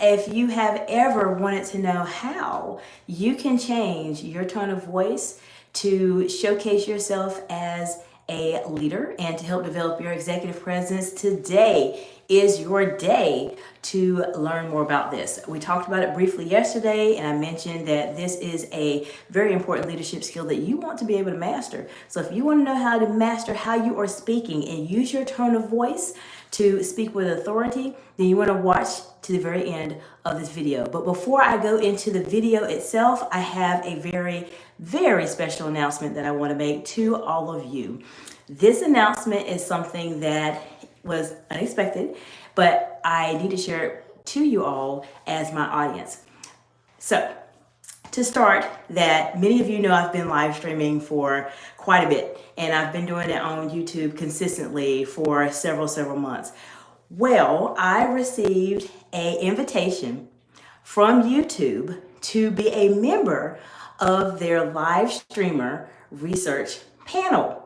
if you have ever wanted to know how you can change your tone of voice to showcase yourself as a leader and to help develop your executive presence, today is your day to learn more about this. We talked about it briefly yesterday, and I mentioned that this is a very important leadership skill that you want to be able to master. So if you want to know how to master how you are speaking and use your tone of voice to speak with authority, then you want to watch to the very end of this video. But before I go into the video itself, I have a very special announcement that I want to make to all of you. This announcement is something that was unexpected, but I need to share it to you all as my audience. So, to start, that many of you know I've been live streaming for quite a bit, and I've been doing it on YouTube consistently for several months. Well, I received an invitation from YouTube to be a member of their live streamer research panel.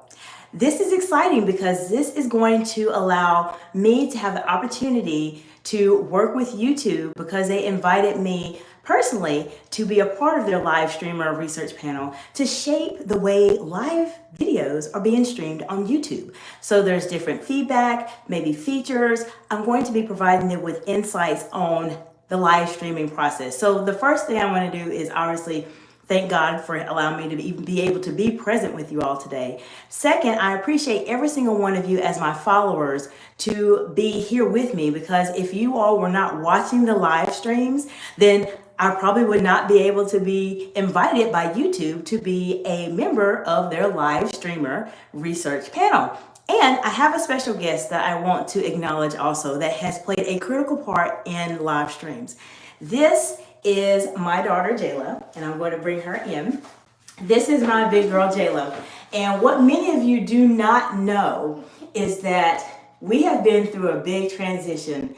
This is exciting because this is going to allow me to have the opportunity to work with YouTube, because they invited me personally to be a part of their live streamer research panel to shape the way live videos are being streamed on YouTube. So there's different feedback, maybe features. I'm going to be providing them with insights on the live streaming process. So the first thing I want to do is obviously thank God for allowing me to even be able to be present with you all today. Second, I appreciate every single one of you as my followers to be here with me, because if you all were not watching the live streams, then I probably would not be able to be invited by YouTube to be a member of their live streamer research panel. And I have a special guest that I want to acknowledge also that has played a critical part in live streams. This is my daughter, Jaelah, and I'm going to bring her in. This is my big girl, Jaelah. And what many of you do not know is that we have been through a big transition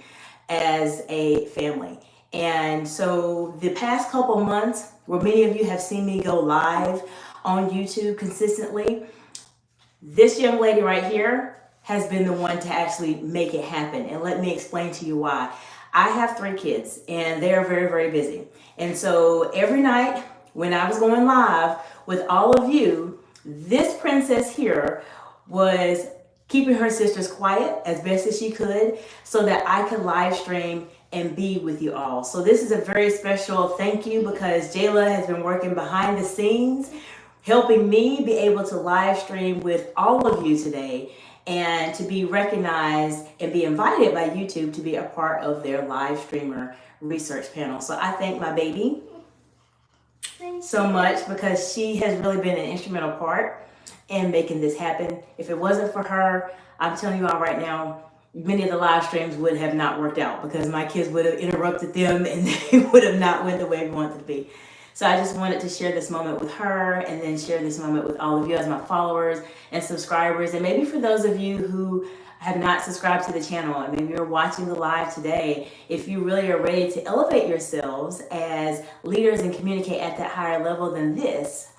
as a family. And so the past couple months, where many of you have seen me go live on YouTube consistently, this young lady right here has been the one to actually make it happen. And let me explain to you why. I have 3 kids, and they are very busy. And so every night when I was going live with all of you, this princess here was keeping her sisters quiet as best as she could so that I could live stream and be with you all. So this is a very special thank you, because Jaelah has been working behind the scenes, helping me be able to live stream with all of you today, and to be recognized and be invited by YouTube to be a part of their live streamer research panel. So I thank my baby so much, because she has really been an instrumental part in making this happen. If it wasn't for her, I'm telling you all right now, many of the live streams would have not worked out, because my kids would have interrupted them and they would have not went the way we wanted it to be. So I just wanted to share this moment with her, and then share this moment with all of you as my followers and subscribers. And maybe for those of you who have not subscribed to the channel, and maybe you're watching the live today, if you really are ready to elevate yourselves as leaders and communicate at that higher level, than this,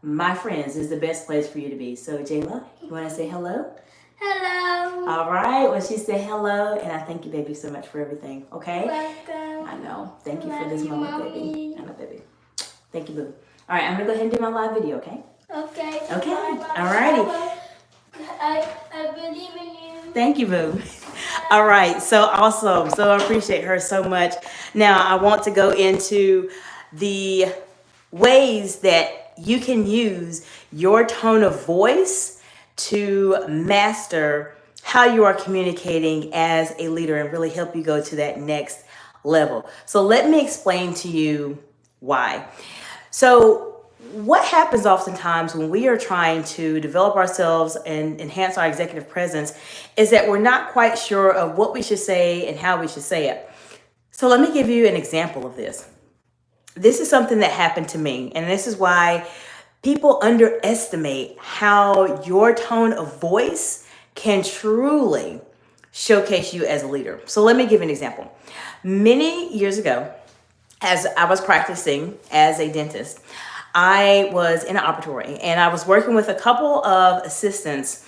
my friends, is the best place for you to be. So Jaelah, you want to say hello? Hello. All right. Well, she said hello, and I thank you, baby, so much for everything. Okay? Welcome. I know. Thank you for Love this you, moment, Mommy. baby. I know, baby. Thank you, boo. All right, I'm gonna go ahead and do my live video, okay? Okay. Okay. Bye. All righty. I believe in you. Thank you, boo. All right, so awesome. So I appreciate her so much. Now I want to go into the ways that you can use your tone of voice to master how you are communicating as a leader and really help you go to that next level. So let me explain to you why. So what happens oftentimes when we are trying to develop ourselves and enhance our executive presence is that we're not quite sure of what we should say and how we should say it. So let me give you an example of this. This is something that happened to me, and this is why people underestimate how your tone of voice can truly showcase you as a leader. So let me give an example. Many years ago, as I was practicing as a dentist, I was in an operatory, and I was working with a couple of assistants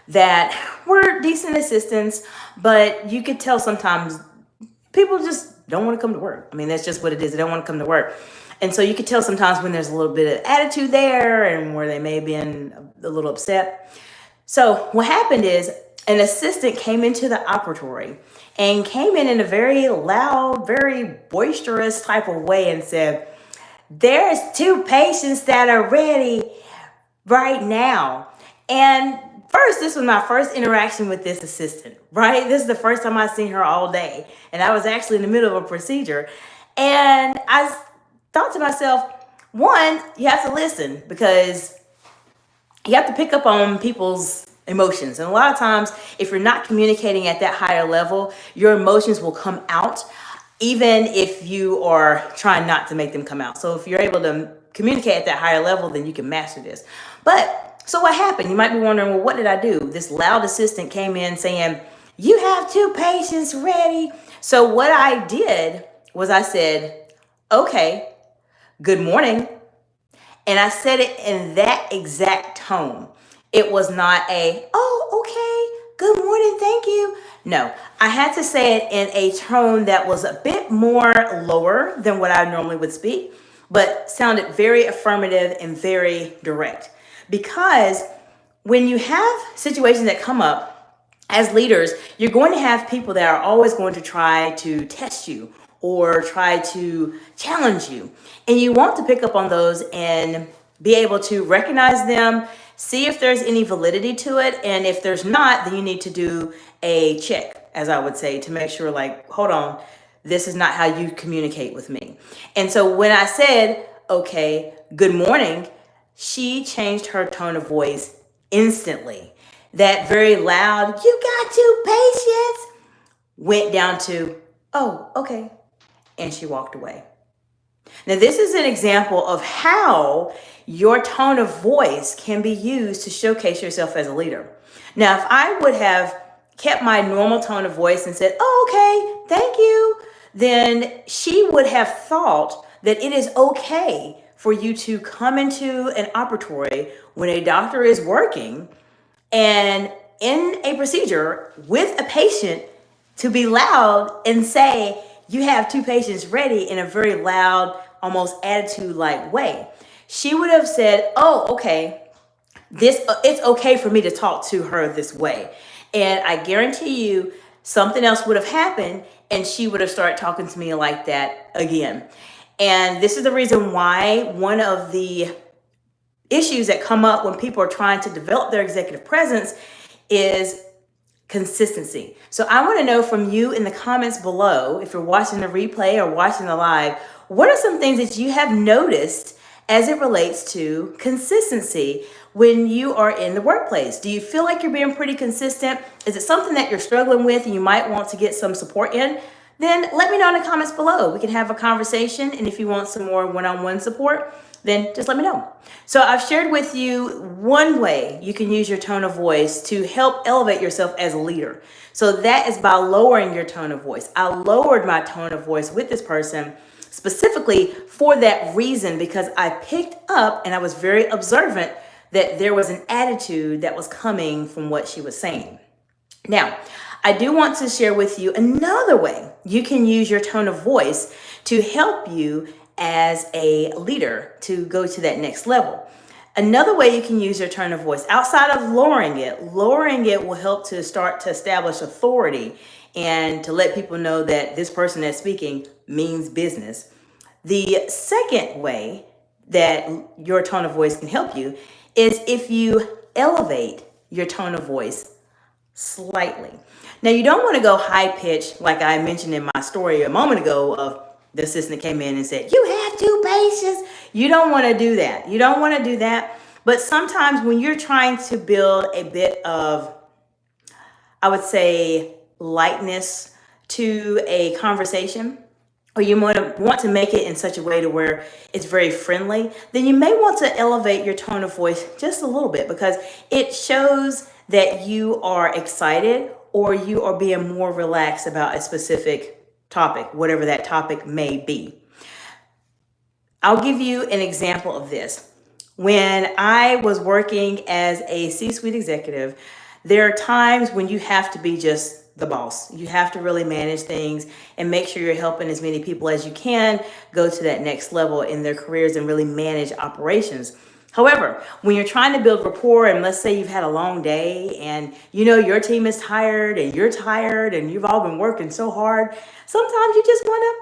that were decent assistants, but you could tell sometimes people just don't want to come to work. I mean, that's just what it is. They don't want to come to work. And so you can tell sometimes when there's a little bit of attitude there and where they may have been a little upset. So what happened is an assistant came into the operatory and came in a very loud, very boisterous type of way and said, there's 2 patients that are ready right now. And first, this was my first interaction with this assistant, right? This is the first time I've seen her all day. And I was actually in the middle of a procedure. And I thought to myself, one, you have to listen because you have to pick up on people's emotions. And a lot of times, if you're not communicating at that higher level, your emotions will come out, even if you are trying not to make them come out. So if you're able to communicate at that higher level, then you can master this. But so what happened? You might be wondering, well, what did I do? This loud assistant came in saying, you have 2 patients ready. So what I did was I said, okay, good morning. And I said it in that exact tone. It was not a, oh, okay, good morning, thank you. No, I had to say it in a tone that was a bit more lower than what I normally would speak, but sounded very affirmative and very direct. Because when you have situations that come up as leaders, you're going to have people that are always going to try to test you or try to challenge you. And you want to pick up on those and be able to recognize them, see if there's any validity to it. And if there's not, then you need to do a check, as I would say, to make sure, like, hold on, this is not how you communicate with me. And so when I said, okay, good morning, she changed her tone of voice instantly. That very loud, you got 2 patients, went down to, oh, okay. And she walked away. Now, this is an example of how your tone of voice can be used to showcase yourself as a leader. Now, if I would have kept my normal tone of voice and said, oh, okay, thank you, then she would have thought that it is okay for you to come into an operatory when a doctor is working and in a procedure with a patient to be loud and say, you have 2 patients ready in a very loud, almost attitude-like way. She would have said, oh, okay, it's okay for me to talk to her this way. And I guarantee you something else would have happened and she would have started talking to me like that again. And this is the reason why one of the issues that come up when people are trying to develop their executive presence is consistency. So I want to know from you in the comments below, if you're watching the replay or watching the live, what are some things that you have noticed as it relates to consistency when you are in the workplace? Do you feel like you're being pretty consistent? Is it something that you're struggling with and you might want to get some support in? Then let me know in the comments below. We can have a conversation. And if you want some more one-on-one support, then just let me know. So I've shared with you one way you can use your tone of voice to help elevate yourself as a leader. So that is by lowering your tone of voice. I lowered my tone of voice with this person specifically for that reason, because I picked up and I was very observant that there was an attitude that was coming from what she was saying. Now, I do want to share with you another way you can use your tone of voice to help you as a leader to go to that next level. Another way you can use your tone of voice outside of lowering it will help to start to establish authority and to let people know that this person that's speaking means business. The second way that your tone of voice can help you is if you elevate your tone of voice slightly. Now, you don't want to go high pitched like I mentioned in my story a moment ago of the assistant came in and said, you have 2 patients. You don't want to do that. You don't want to do that. But sometimes when you're trying to build a bit of, I would say, lightness to a conversation, or you want to make it in such a way to where it's very friendly, then you may want to elevate your tone of voice just a little bit, because it shows that you are excited or you are being more relaxed about a specific topic, whatever that topic may be. I'll give you an example of this. When I was working as a C-suite executive, there are times when you have to be just the boss. You have to really manage things and make sure you're helping as many people as you can go to that next level in their careers and really manage operations. However, when you're trying to build rapport, and let's say you've had a long day and you know your team is tired and you're tired and you've all been working so hard, sometimes you just want to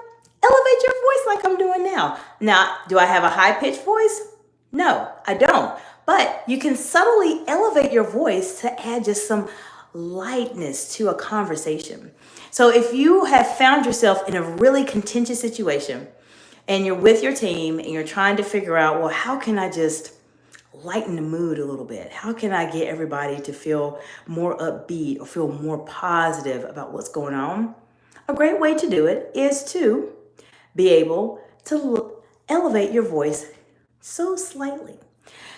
elevate your voice like I'm doing now. Now, do I have a high-pitched voice? No, I don't. But you can subtly elevate your voice to add just some lightness to a conversation. So if you have found yourself in a really contentious situation and you're with your team and you're trying to figure out, well, how can I just lighten the mood a little bit? How can I get everybody to feel more upbeat or feel more positive about what's going on? A great way to do it is to be able to elevate your voice so slightly.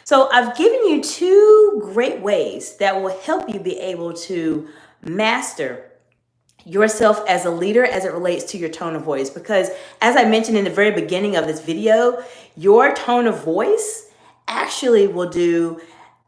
So I've given you two great ways that will help you be able to master yourself as a leader as it relates to your tone of voice. Because as I mentioned in the very beginning of this video, your tone of voice actually will do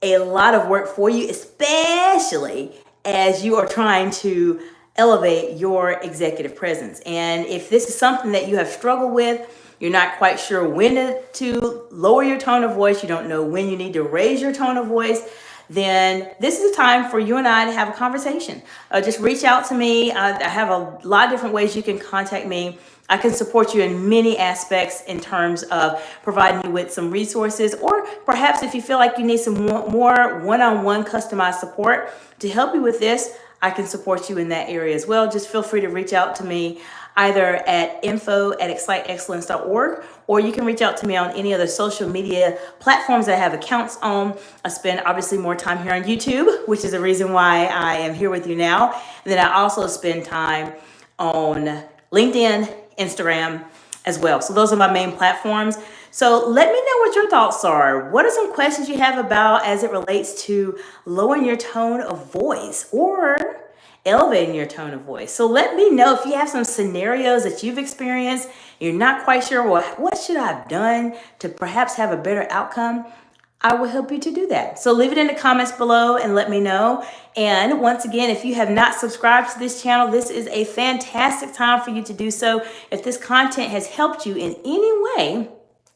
a lot of work for you, especially as you are trying to elevate your executive presence. And if this is something that you have struggled with, you're not quite sure when to lower your tone of voice, you don't know when you need to raise your tone of voice, then this is a time for you and I to have a conversation. Just reach out to me. I have a lot of different ways you can contact me. I can support you in many aspects in terms of providing you with some resources, or perhaps if you feel like you need some more one-on-one customized support to help you with this, I can support you in that area as well. Just feel free to reach out to me either at info@exciteexcellence.org, or you can reach out to me on any other social media platforms that I have accounts on. I spend obviously more time here on YouTube, which is the reason why I am here with you now. And then I also spend time on LinkedIn, Instagram as well. So those are my main platforms. So let me know what your thoughts are. What are some questions you have about as it relates to lowering your tone of voice or elevating your tone of voice? So let me know if you have some scenarios that you've experienced. You're not quite sure, well, what should I have done to perhaps have a better outcome? I will help you to do that. So leave it in the comments below and let me know. And once again, if you have not subscribed to this channel, this is a fantastic time for you to do so. If this content has helped you in any way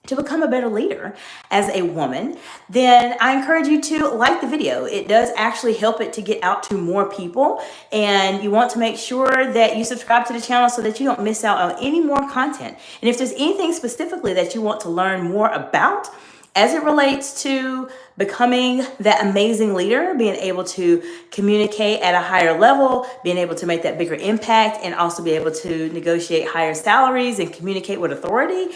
to become a better leader as a woman, then I encourage you to like the video. It does actually help it to get out to more people, and you want to make sure that you subscribe to the channel so that you don't miss out on any more content. And if there's anything specifically that you want to learn more about as it relates to becoming that amazing leader, being able to communicate at a higher level, being able to make that bigger impact, and also be able to negotiate higher salaries and communicate with authority,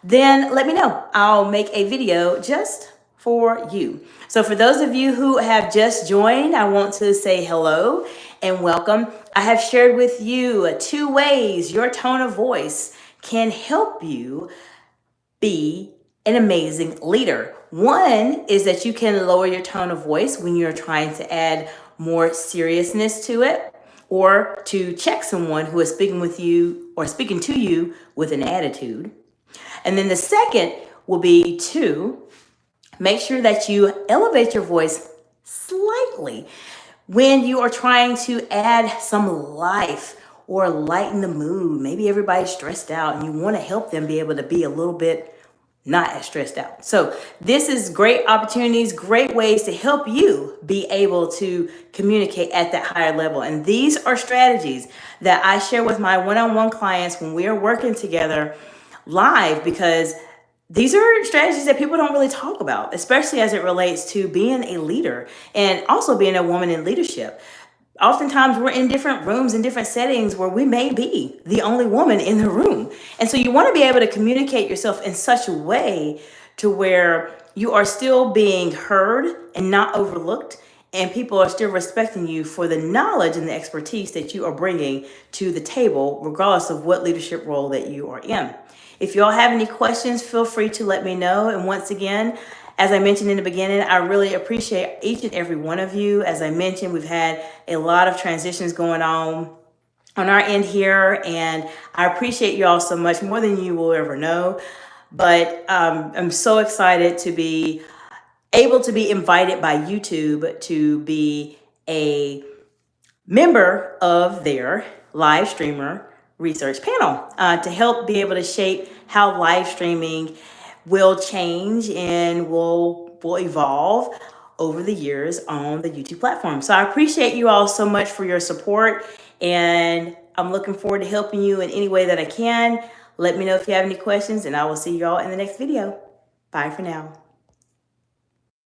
then let me know. I'll make a video just for you. So for those of you who have just joined, I want to say hello and welcome. I have shared with you two ways your tone of voice can help you be an amazing leader. One is that you can lower your tone of voice when you're trying to add more seriousness to it, or to check someone who is speaking with you or speaking to you with an attitude. And then the second will be to make sure that you elevate your voice slightly when you are trying to add some life or lighten the mood. Maybe everybody's stressed out and you want to help them be able to be a little bit not as stressed out. So this is great opportunities, great ways to help you be able to communicate at that higher level. And these are strategies that I share with my one-on-one clients when we are working together live, because these are strategies that people don't really talk about, especially as it relates to being a leader and also being a woman in leadership. Oftentimes we're in different rooms, in different settings where we may be the only woman in the room. And so you want to be able to communicate yourself in such a way to where you are still being heard and not overlooked, and people are still respecting you for the knowledge and the expertise that you are bringing to the table, regardless of what leadership role that you are in. If you all have any questions, feel free to let me know. And once again, as I mentioned in the beginning, I really appreciate each and every one of you. As I mentioned, we've had a lot of transitions going on our end here, and I appreciate you all so much, more than you will ever know. But I'm so excited to be able to be invited by YouTube to be a member of their live streamer research panel to help be able to shape how live streaming will change and will evolve over the years on the YouTube platform. So I appreciate you all so much for your support, and I'm looking forward to helping you in any way that I can. Let me know if you have any questions, and I will see you all in the next video. Bye for now.